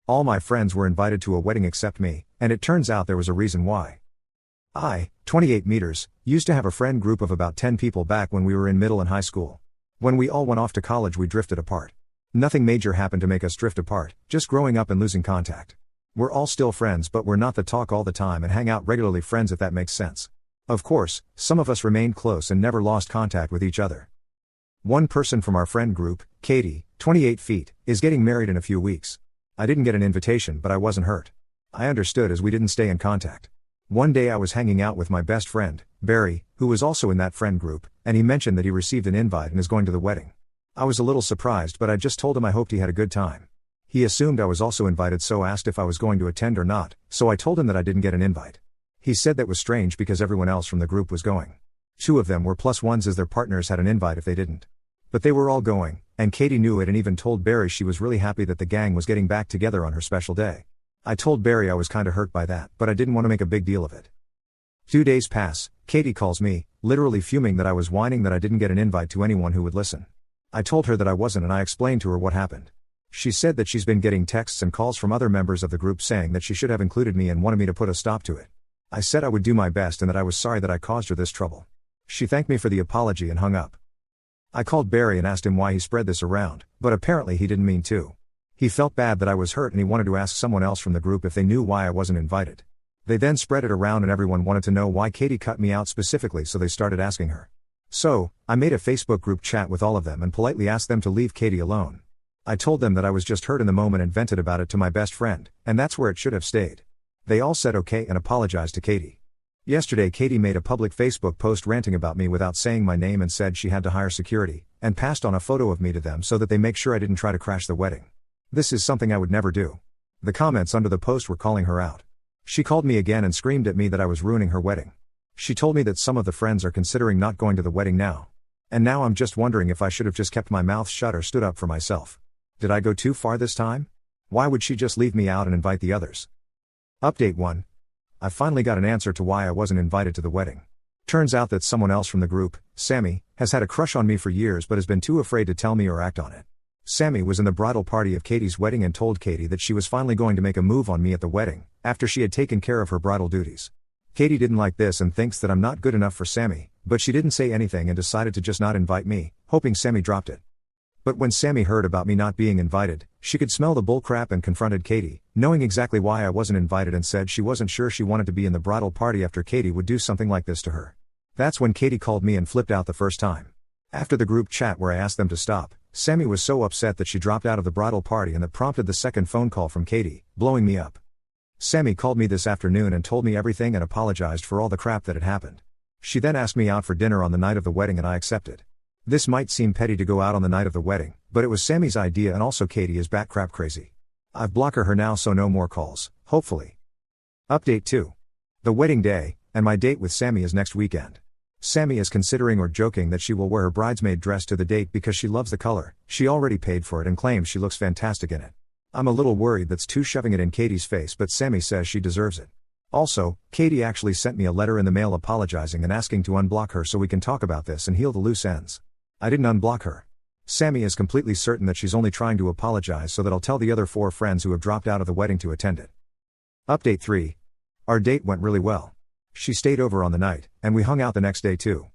All my friends were invited to a wedding except me, and it turns out there was a reason why. I, 28 meters, used to have a friend group of about 10 people back when we were in middle and high school. When we all went off to college, we drifted apart. Nothing major happened to make us drift apart, just growing up and losing contact. We're all still friends, but we're not the talk all the time and hang out regularly friends, if that makes sense. Of course, some of us remained close and never lost contact with each other. One person from our friend group, Katie, 28 feet, is getting married in a few weeks. I didn't get an invitation, but I wasn't hurt. I understood as we didn't stay in contact. One day I was hanging out with my best friend, Barry, who was also in that friend group, and he mentioned that he received an invite and is going to the wedding. I was a little surprised, but I just told him I hoped he had a good time. He assumed I was also invited, so asked if I was going to attend or not, so I told him that I didn't get an invite. He said that was strange because everyone else from the group was going. 2 of them were +1s as their partners had an invite if they didn't. But they were all going, and Katie knew it and even told Barry she was really happy that the gang was getting back together on her special day. I told Barry I was kinda hurt by that, but I didn't want to make a big deal of it. 2 days pass, Katie calls me, literally fuming that I was whining that I didn't get an invite to anyone who would listen. I told her that I wasn't and I explained to her what happened. She said that she's been getting texts and calls from other members of the group saying that she should have included me and wanted me to put a stop to it. I said I would do my best and that I was sorry that I caused her this trouble. She thanked me for the apology and hung up. I called Barry and asked him why he spread this around, but apparently he didn't mean to. He felt bad that I was hurt and he wanted to ask someone else from the group if they knew why I wasn't invited. They then spread it around and everyone wanted to know why Katie cut me out specifically, so they started asking her. So, I made a Facebook group chat with all of them and politely asked them to leave Katie alone. I told them that I was just hurt in the moment and vented about it to my best friend, and that's where it should have stayed. They all said okay and apologized to Katie. Yesterday Katie made a public Facebook post ranting about me without saying my name and said she had to hire security, and passed on a photo of me to them so that they make sure I didn't try to crash the wedding. This is something I would never do. The comments under the post were calling her out. She called me again and screamed at me that I was ruining her wedding. She told me that some of the friends are considering not going to the wedding now. And now I'm just wondering if I should have just kept my mouth shut or stood up for myself. Did I go too far this time? Why would she just leave me out and invite the others? Update 1. I finally got an answer to why I wasn't invited to the wedding. Turns out that someone else from the group, Sammy, has had a crush on me for years but has been too afraid to tell me or act on it. Sammy was in the bridal party of Katie's wedding and told Katie that she was finally going to make a move on me at the wedding, after she had taken care of her bridal duties. Katie didn't like this and thinks that I'm not good enough for Sammy, but she didn't say anything and decided to just not invite me, hoping Sammy dropped it. But when Sammy heard about me not being invited, she could smell the bullcrap and confronted Katie, knowing exactly why I wasn't invited, and said she wasn't sure she wanted to be in the bridal party after Katie would do something like this to her. That's when Katie called me and flipped out the first time. After the group chat where I asked them to stop, Sammy was so upset that she dropped out of the bridal party, and that prompted the second phone call from Katie, blowing me up. Sammy called me this afternoon and told me everything and apologized for all the crap that had happened. She then asked me out for dinner on the night of the wedding and I accepted. This might seem petty to go out on the night of the wedding, but it was Sammy's idea, and also Katie is bat crap crazy. I've blocked her now, so no more calls, hopefully. Update 2. The wedding day, and my date with Sammy is next weekend. Sammy is considering or joking that she will wear her bridesmaid dress to the date because she loves the color, she already paid for it and claims she looks fantastic in it. I'm a little worried that's too shoving it in Katie's face, but Sammy says she deserves it. Also, Katie actually sent me a letter in the mail apologizing and asking to unblock her so we can talk about this and heal the loose ends. I didn't unblock her. Sammy is completely certain that she's only trying to apologize so that I'll tell the other 4 friends who have dropped out of the wedding to attend it. Update 3. Our date went really well. She stayed over on the night, and we hung out the next day too.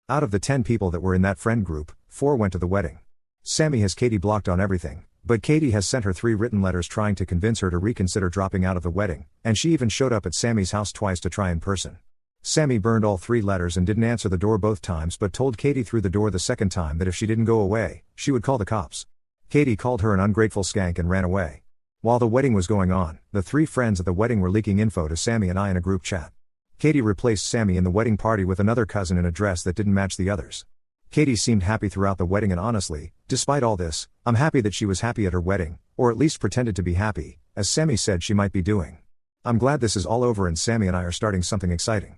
Out of the 10 people that were in that friend group, 4 went to the wedding. Sammy has Katie blocked on everything, but Katie has sent her 3 written letters trying to convince her to reconsider dropping out of the wedding, and she even showed up at Sammy's house twice to try in person. Sammy burned all 3 letters and didn't answer the door both times, but told Katie through the door the second time that if she didn't go away, she would call the cops. Katie called her an ungrateful skank and ran away. While the wedding was going on, the 3 friends at the wedding were leaking info to Sammy and I in a group chat. Katie replaced Sammy in the wedding party with another cousin in a dress that didn't match the others. Katie seemed happy throughout the wedding, and honestly, despite all this, I'm happy that she was happy at her wedding, or at least pretended to be happy, as Sammy said she might be doing. I'm glad this is all over and Sammy and I are starting something exciting.